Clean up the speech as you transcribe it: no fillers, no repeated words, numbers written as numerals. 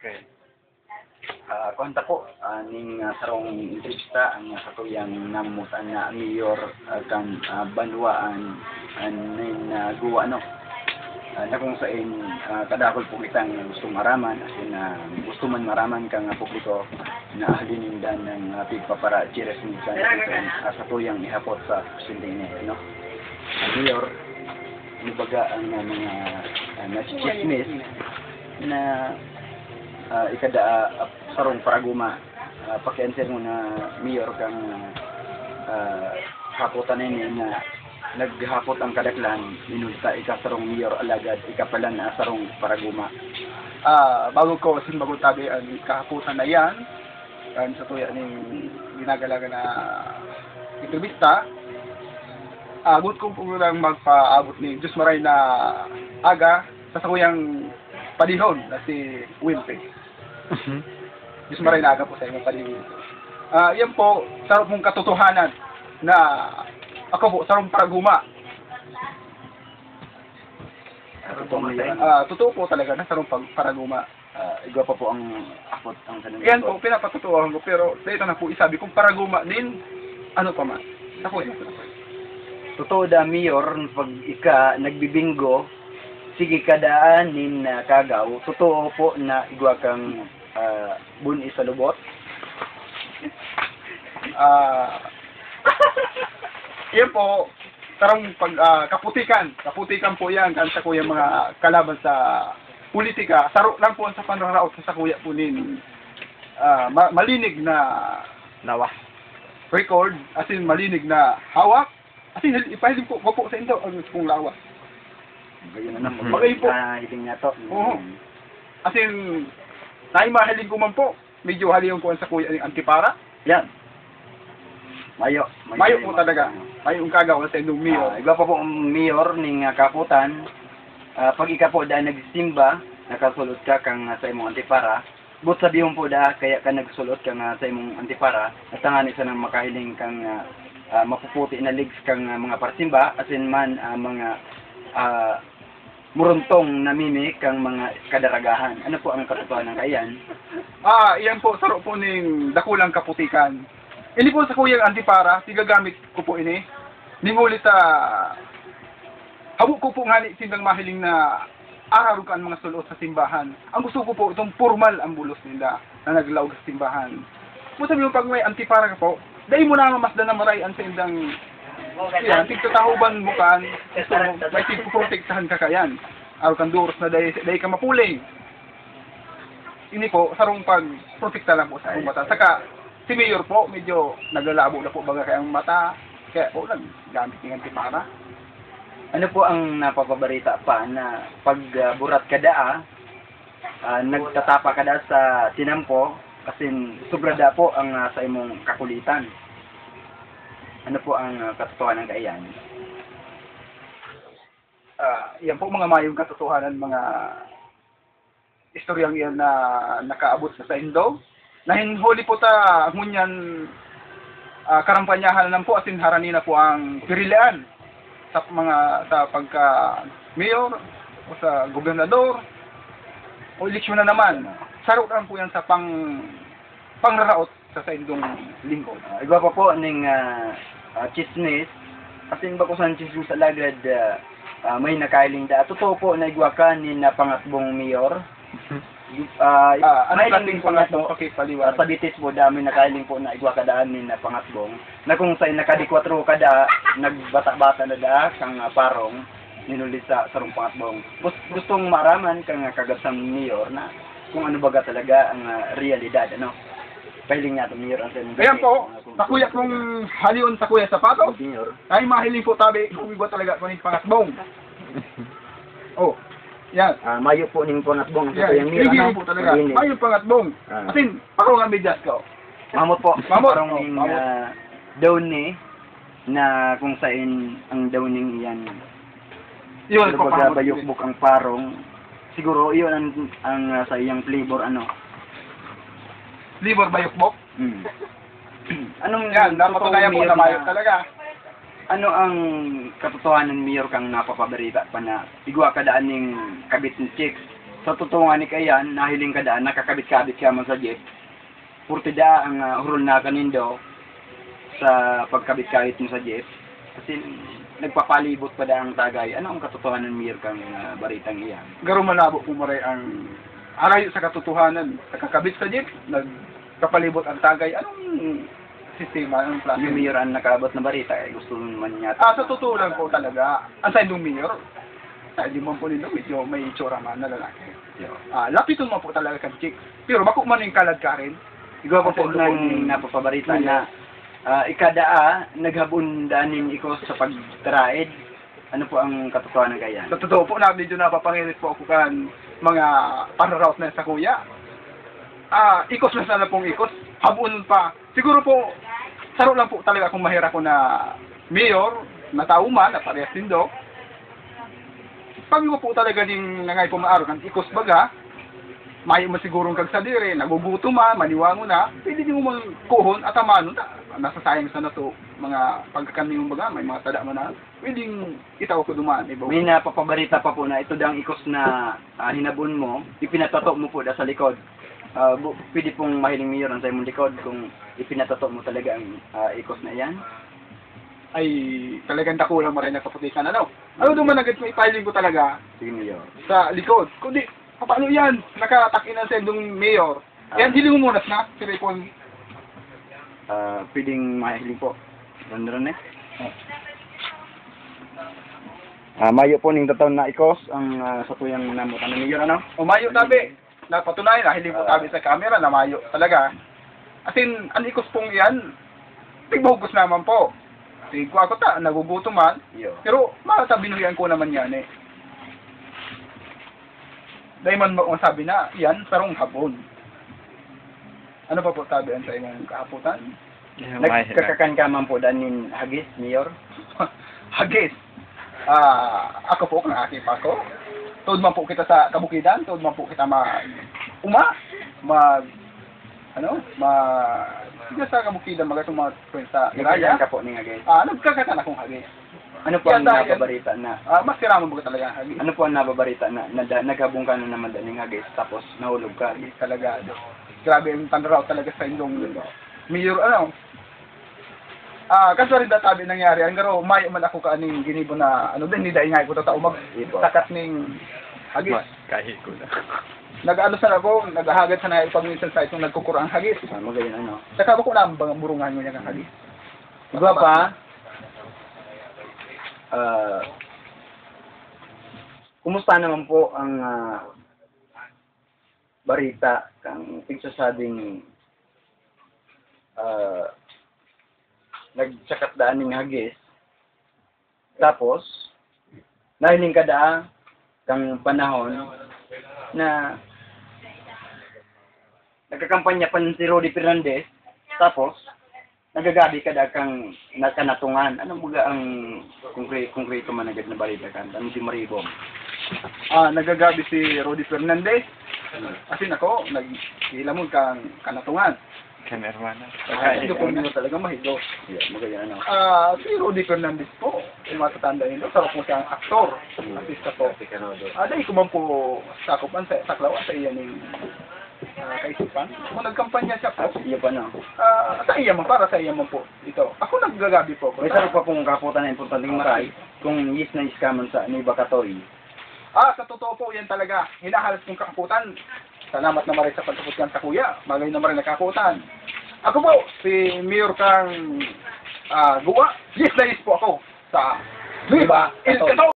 Okay. Kwanta po, ning sarong entrevista ang katuyang namutan na mayor kan banwaan ning guwa no. Na kung saan kadakol po kitang gusto maraman, as in gusto man maraman kang publiko na ahlinindan ng pigpapara cheers ni kan sa tuyang ihapot sa presidente no. Mayor, ibaga ang mga nachichismis na ikada sarong paraguma pakiansin mo na mayor kang haputan ini na naghapot ang kadaklan minulta ikasarong mayor alagad ikapalan na sarong paraguma. Bago ko bago tabi ang kahaputan na yan kan sa tuya ning ginagalaga na entrevista, agot ko po lang magpaabot ni Diyos Maray na aga sa sakuyang padihon na si Wilpe. Diyos Maray na aga po sa inyong padihon. Yan po, sarap mong katotohanan na ako po, sarong paraguma. Totoo po talaga na sarong paraguma. Igwa pa po ang akot ang kanang. Yan po, pinapatutuhan ko, pero dito na po isabi kung paraguma din, ano pa man. Ako yun. Totoo da mayor pag ika nagbibingo sige kadaan nin kagaw totoo po na igwa kang buni sa lubot. Yan po tarong pag kaputikan po yan kan sa kuya mga kalaban sa politika saro lang po sa panraraot sa kuya po nin malinig na Nawa. record as in malinig na hawak as in ipahiling ko po sa inyo ang kung lawas. Ganyan na naman. Bagay po. Iting na to. Oo. As in, naimahiling ko man po, medyo haliyon ko sa kuya ng antipara. Yan. Mayo Mayo po talaga. Mayo ang kagawa sa inyong mayor. Iba pa po ang mayor ning kaputan. Pag ika po da nagsimba, nakasulot ka kang sa imong antipara. But sabihin po da kaya ka nagsulot kang sa imong antipara. At tangani sa nang makahiling kang mapuputi na legs kang mga parsimba. As in man mga muruntong namimi kang mga kadaragahan. Ano po ang katotohanan kayan? Iyan po, saro po ning dakulang kaputikan. Ini po sa kuyang antipara, tigagamit ko po ini. Ningulit habo ko po ngani sindang mahiling na araw ka ang mga sulot sa simbahan. Ang gusto ko po, itong formal ang bulos nila na naglaog sa simbahan. Kung sabi mo pag may antipara ka po, dahil mo na mamasdan na maray ang sindang yan, tigtatahuban mo kan, gusto mo, may tigprotektahan ka kayan. Araw kang duros na dahil ka mapuling. Ini po, sarong pag-protekta lang po sa akong mata. Saka, si Mayor po, medyo naglalabo na po baga kayang mata. Kaya po, naggamit ng antipara. Ano po ang napapabarita pa na pag burat kada nagtatapa kada sa tinampo kasi sobra da po ang sa imong kakulitan. Ano po ang katotohanan kaiyan? Yan po mga mayong katotohanan, mga istoryang yan na nakaabot sa Indo. Nahinhuli po ta ngunyan karampanyahan lang po asin harani na po ang pirilaan sa pagka mayor o sa gobernador o eleksyon na naman. Saro lang po yan sa pangraraot sa Indong lingkod. Iba pa po ning chismis asin ba ko sa chismis sa lagad may nakailing da. Totoo po na igwa ka ni na pangatbong mayor. Ano klaseng pangatbong pakipaliwanag? Sa bitis po dami nakailing po na igwa kadaan ni na pangatbong. Na kung sa nakadikwatro kada nagbata-bata na da kang parong ninulit sa sarong pangatbong. Gustong maraman kang kagasang mayor na kung ano baga talaga ang realidad ano. Pahiling nato mayor ang Ayan po, takuya kong halion takuya sapatos. Mayor. Ay mahiling po tabi kung iba talaga kung pangatbong. Oh. Yan. Mayo po ning pangatbong sa Yan. tuyang mayor. Hindi po talaga. Mayo pangatbong. Asin, ako nga medyas ko. Mamot po. Mamot. Parang ning dawn ni na kung saan ang dawning iyan. Yun po Pag bayukbok ang parong siguro iyon ang sa iyang flavor ano. Liver bayukbok. Anong Yan, napatunayan po na mayo talaga. Ano ang katotohanan mayor kang napapabarita pa na igwa kadaan ning kabit ng chicks sa totoo nga ni kayan, nahiling ka daan, nakakabit-kabit ka man sa jeep. Purtida ang hurol na kanindo sa pagkabit-kabit mo sa jeep. Kasi nagpapalibot pa da ang tagay. Ano ang katotohanan Mayor kang baritang iyan? Garo malabo po maray ang arayo sa katotohanan. Nakakabit sa jeep, nagkapalibot ang tagay. Anong sistema, anong klase? Yung Mayor ang nakaabot na barita, gusto man niya. Sa totoo lang po talaga, ang sa indong mayor, di man po nila, medyo may itsura man na lalaki. Lapiton mo po talaga kang chick. Pero bako man yung kalad ka rin. Igaw pa po nang napapabarita na ikadaa, naghabon danin iko sa pagtraid. Ano po ang katotohanan kaya? Sa totoo po na, medyo napapangirit po ako kan mga pararoute na sa kuya. Ikos na sana pong ikos. Habon pa. Siguro po, saro lang po talaga kung mahira ko na mayor, na tao man, na parehas din do. Pag mo po talaga din nangay pumaaro kan ikos baga, may mo sigurong kag sadire, naguguto man, maniwango na, pwede din mo kuhon at amano na. Nasasayang sa nato mga pagkakami mo baga, may mga tada man na, pwedeng itaw ko dumaan. May napapabarita pa po na ito daw ang ikos na hinabon mo, ipinatato mo po da sa likod. Pwede pong mahiling Mayor ang sa imong likod kung ipinatato mo talaga ang ikos na yan. Ay talagang dakulang maray nagkaputikan ano. Ano duman agad may filing ko talaga Sige Mayor. sa likod. Kundi paano yan? Nakatakinan sa indong mayor. Yan hiling mo muna na si Raypon. Pwedeng mahiling po. Ronron eh. Mayo po ning tataon na ikos ang sa tuyang namutan ni Mayor ano? Umayo tabi. Napatunayan na hiling po tabi sa camera na mayo talaga. As in, ang ikos pong yan, tigbuhugos naman po. Tigko ako ta, nagugutom man. Pero matabinuyan ko naman yan eh. Dahil man sabi na, yan, sarong hapon. Ano pa po tabihan sa inyong kahaputan? Nagkakakan ka man po danin hagis, Mayor? Hagis. Ako po, kang aki pa ko. Tuod man po kita sa kabukidan, tuod man po kita sige sa kabukidan, magatong mga sa Nagkakakan Iraya. ka po ni hagis. Nagkakatan akong hagis. Ano po ang Kaya nababarita na? Mas siraman mo ka talaga ang hagis. Ano po ang nababarita na naghabong ka na naman daning hagis tapos nahulog ka? Hagis talaga. Grabe ang tanraw talaga sa indong mayor, ano. Kaso rin databi nangyari. Ang garo, may man ako kaaning ginibo na, din, ni daingay ko tao magtakat ning hagis. Kahit ko na. Nag-ano sa ako, naghahagad sa na pag minsan sa itong nagkukurang hagis. Magayon ano? Saka ba ko na bang burungan mo niya ng hagis? Iba pa, kumusta naman po ang barita kang pigsasabing nagsakat daan ng hagis tapos nahiling ka daan kang panahon na nagkakampanya pa si Rodi Fernandez tapos nagagabi ka da kang nakanatungan. Ano mga ang konkreto man agad na balita kan? Ano si Maribom? Nagagabi si Rodi Fernandez. Kasi nako, naghilamon kang kanatungan. Kamerwana. Ito po nyo talaga mahigo. Yeah, magaya ano. Si Rodi Fernandez po, yung matatanda nyo, sarap mo siyang aktor. Artista po. Dahil ko man po sakupan sa saklawan sa iyan ng kaisipan. Kung nagkampanya siya po, Iyo pa no. sa iya man, para sa iya man po. Ito. Ako naggagabi po. May sarap pa pong kaputan na importanteng maray kung yes na iskaman sa ni Bakatoy. Sa totoo po, yan talaga. Hinahalas kong kakaputan. Salamat na maray sa pagkaput yan sa kuya. Magay na maray na kakaputan. Ako po, si Mayor kang Guwa. Yes na yes po ako sa Viva El Cataw.